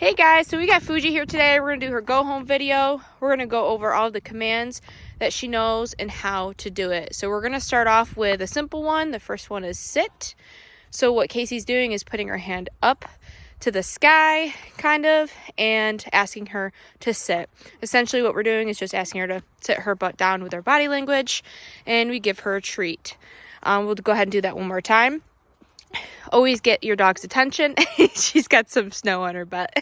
Hey guys, so we got Fuji here today. We're going to do her go home video. We're going to go over all the commands that she knows and how to do it. So we're going to start off with a simple one. The first one is sit. So what Casey's doing is putting her hand up to the sky, kind of, and asking her to sit. Essentially what we're doing is just asking her to sit her butt down with her body language, and we give her a treat. We'll go ahead and do that one more time. Always get your dog's attention. She's got some snow on her butt.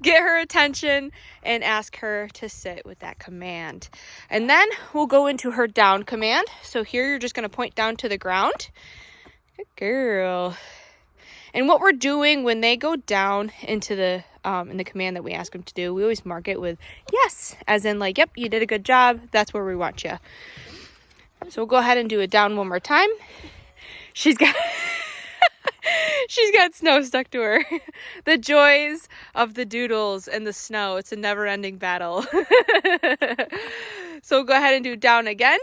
Get her attention and ask her to sit with that command. And then we'll go into her down command. So here you're just going to point down to the ground. Good girl. And what we're doing when they go down into the in the command that we ask them to do, we always mark it with yes, as in like, yep, you did a good job. That's where we want you. So we'll go ahead and do it down one more time. She's got she's got snow stuck to her. The joys of the doodles and the snow. It's a never-ending battle. So we'll go ahead and do down again.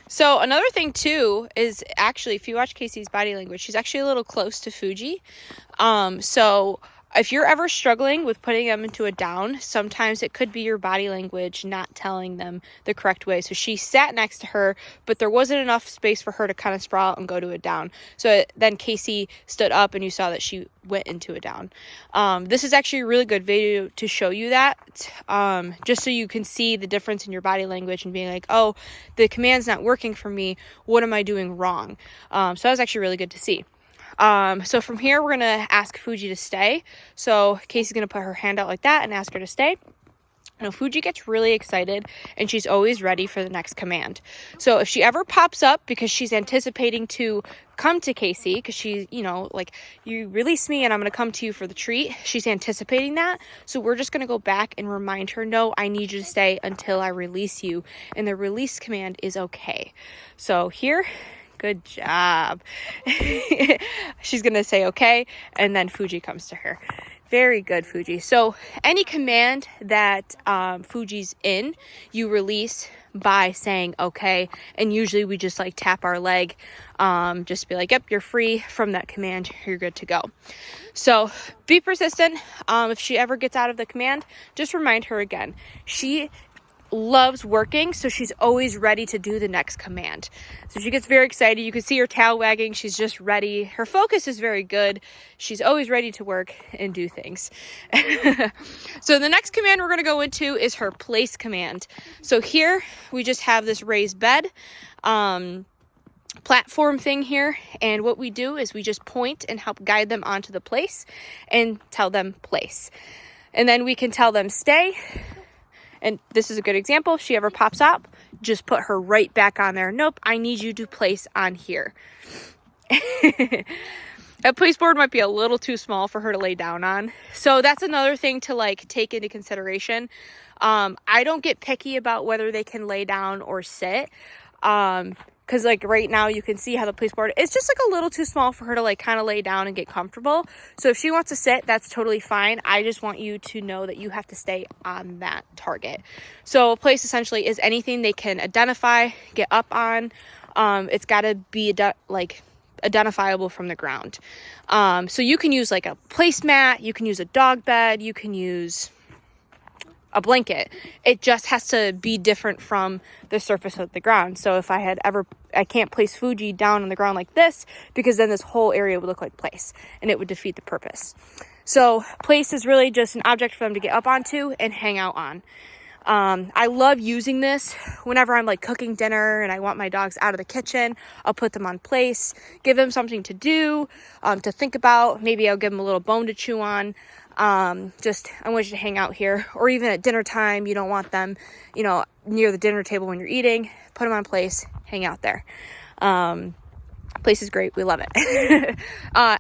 So another thing too is actually, if you watch Casey's body language, she's actually a little close to Fuji. So if you're ever struggling with putting them into a down, sometimes it could be your body language not telling them the correct way. So she sat next to her, but there wasn't enough space for her to kind of sprawl out and go to a down. So then Casey stood up and you saw that she went into a down. This is actually a really good video to show you that, just so you can see the difference in your body language and being like, oh, the command's not working for me. What am I doing wrong? So that was actually really good to see. So from here, we're going to ask Fuji to stay. So Casey's going to put her hand out like that and ask her to stay. Now, Fuji gets really excited and she's always ready for the next command. So if she ever pops up because she's anticipating to come to Casey, because she's, you know, like, you release me and I'm going to come to you for the treat. She's anticipating that. So we're just going to go back and remind her, no, I need you to stay until I release you. And the release command is okay. So here, good job. She's going to say okay, and then Fuji comes to her. Very good, Fuji. So any command that Fuji's in, you release by saying okay. And usually we just like tap our leg, just be like, yep, you're free from that command. You're good to go. So be persistent. If she ever gets out of the command, just remind her again. She loves working, so she's always ready to do the next command. So she gets very excited. You can see her tail wagging. She's just ready. Her focus is very good. She's always ready to work and do things. So the next command we're going to go into is her place command. So here we just have this raised bed platform thing here, and what we do is we just point and help guide them onto the place and tell them place, and then we can tell them stay. And this is a good example. If she ever pops up, just put her right back on there. Nope, I need you to place on here. That place board might be a little too small for her to lay down on. So that's another thing to like take into consideration. I don't get picky about whether they can lay down or sit. Because like right now you can see how the place board is just like a little too small for her to like kind of lay down and get comfortable. So if she wants to sit, that's totally fine. I just want you to know that you have to stay on that target. So a place essentially is anything they can identify, get up on. It's got to be identifiable from the ground. So you can use like a placemat, you can use a dog bed, you can use a blanket. It just has to be different from the surface of the ground. So if I can't place Fuji down on the ground like this, because then this whole area would look like place and it would defeat the purpose. So place is really just an object for them to get up onto and hang out on. I love using this whenever I'm like cooking dinner and I want my dogs out of the kitchen. I'll put them on place, give them something to do, to think about. Maybe I'll give them a little bone to chew on. I want you to hang out here. Or even at dinner time, you don't want them, near the dinner table when you're eating. Put them on place, hang out there. Place is great. We love it.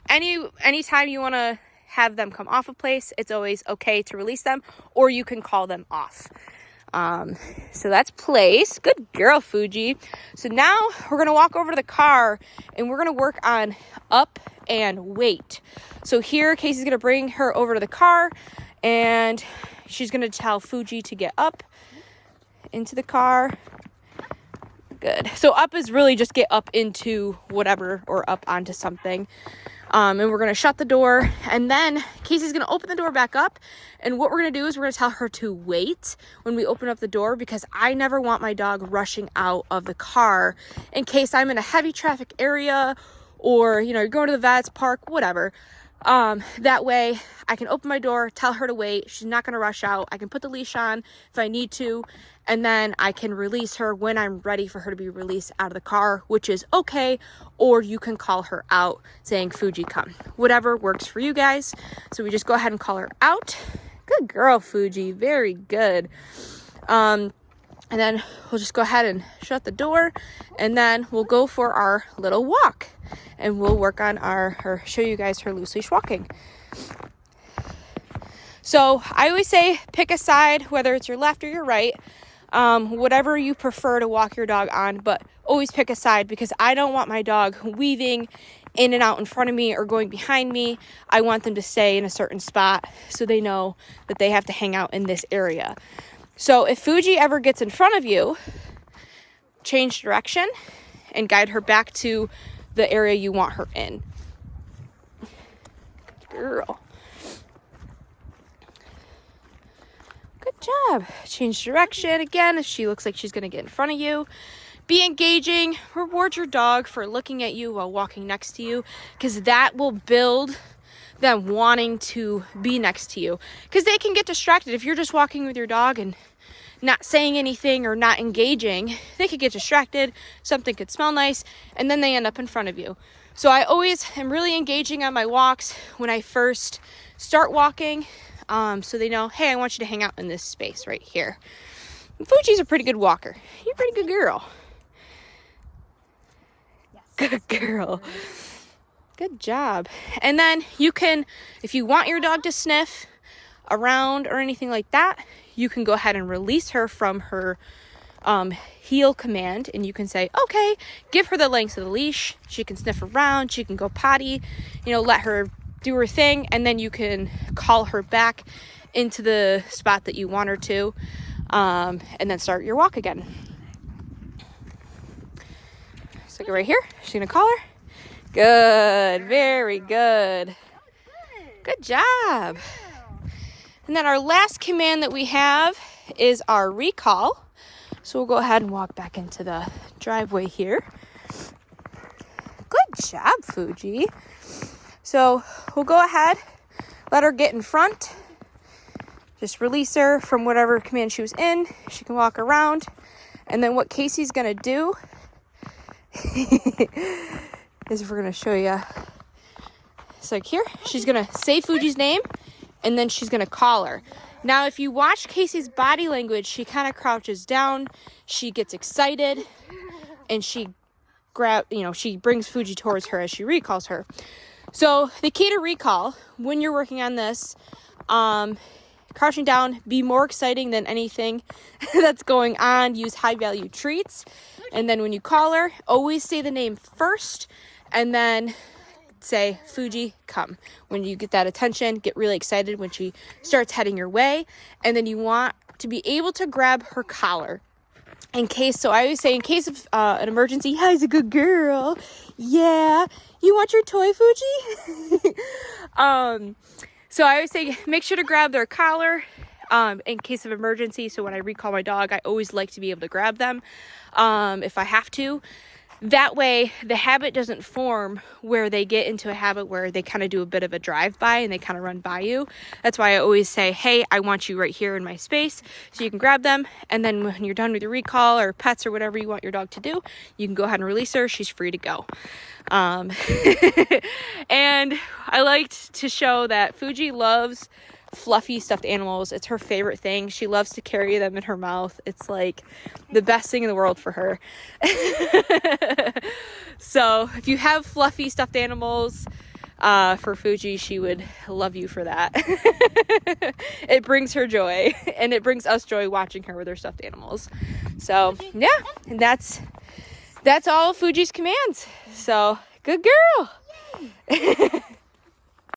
Anytime you want to have them come off of place, it's always okay to release them, or you can call them off. So that's place. Good girl, Fuji. So now we're going to walk over to the car and we're going to work on up and wait. So here, Casey's going to bring her over to the car and she's going to tell Fuji to get up into the car. Good. So up is really just get up into whatever or up onto something. And we're going to shut the door, and then Casey's going to open the door back up. And what we're going to do is we're going to tell her to wait when we open up the door, because I never want my dog rushing out of the car in case I'm in a heavy traffic area, or, you know, you're going to the vet's, park, whatever. That way I can open my door, tell her to wait. She's not going to rush out. I can put the leash on if I need to, and then I can release her when I'm ready for her to be released out of the car, which is okay. Or you can call her out saying, Fuji, come. Whatever works for you guys. So we just go ahead and call her out. Good girl, Fuji. Very good. And then we'll just go ahead and shut the door, and then we'll go for our little walk, and we'll work on or show you guys her loose leash walking. So I always say pick a side, whether it's your left or your right, whatever you prefer to walk your dog on, but always pick a side, because I don't want my dog weaving in and out in front of me or going behind me. I want them to stay in a certain spot so they know that they have to hang out in this area. So if Fuji ever gets in front of you, change direction and guide her back to the area you want her in. Good girl. Good job. Change direction again if she looks like she's going to get in front of you. Be engaging. Reward your dog for looking at you while walking next to you, because that will build them wanting to be next to you, because they can get distracted. If you're just walking with your dog and not saying anything or not engaging, they could get distracted, something could smell nice, and then they end up in front of you. So I always am really engaging on my walks when I first start walking, so they know, hey, I want you to hang out in this space right here. And Fuji's a pretty good walker. You're a pretty good girl. Yes. Good girl. Good job. And then you can, if you want your dog to sniff around or anything like that, you can go ahead and release her from her heel command, and you can say, okay, give her the length of the leash. She can sniff around, she can go potty, you know, let her do her thing, and then you can call her back into the spot that you want her to, and then start your walk again. So go right here. She's gonna call her. Good, very good. Good job. And then our last command that we have is our recall. So we'll go ahead and walk back into the driveway here. Good job, Fuji. So we'll go ahead, let her get in front. Just release her from whatever command she was in. She can walk around. And then what Casey's gonna do is we're gonna show you. It's like here, she's gonna say Fuji's name, and then she's gonna call her. Now, if you watch Casey's body language, she kind of crouches down, she gets excited, and she brings Fuji towards her as she recalls her. So the key to recall, when you're working on this, crouching down, be more exciting than anything that's going on. Use high value treats. And then when you call her, always say the name first, and then say, Fuji, come. When you get that attention, get really excited when she starts heading your way. And then you want to be able to grab her collar. So I always say, in case of an emergency, Hi's a good girl. Yeah. You want your toy, Fuji? So I always say, make sure to grab their collar in case of emergency. So when I recall my dog, I always like to be able to grab them if I have to. That way, the habit doesn't form where they get into a habit where they kind of do a bit of a drive-by and they kind of run by you. That's why I always say, hey, I want you right here in my space, so you can grab them. And then when you're done with your recall or pets or whatever you want your dog to do, you can go ahead and release her. She's free to go. And I liked to show that Fuji loves fluffy stuffed animals. It's her favorite thing. She loves to carry them in her mouth. It's like the best thing in the world for her. So if you have fluffy stuffed animals for Fuji, she would love you for that. It brings her joy, and it brings us joy watching her with her stuffed animals. So yeah, and that's all of Fuji's commands. So good girl.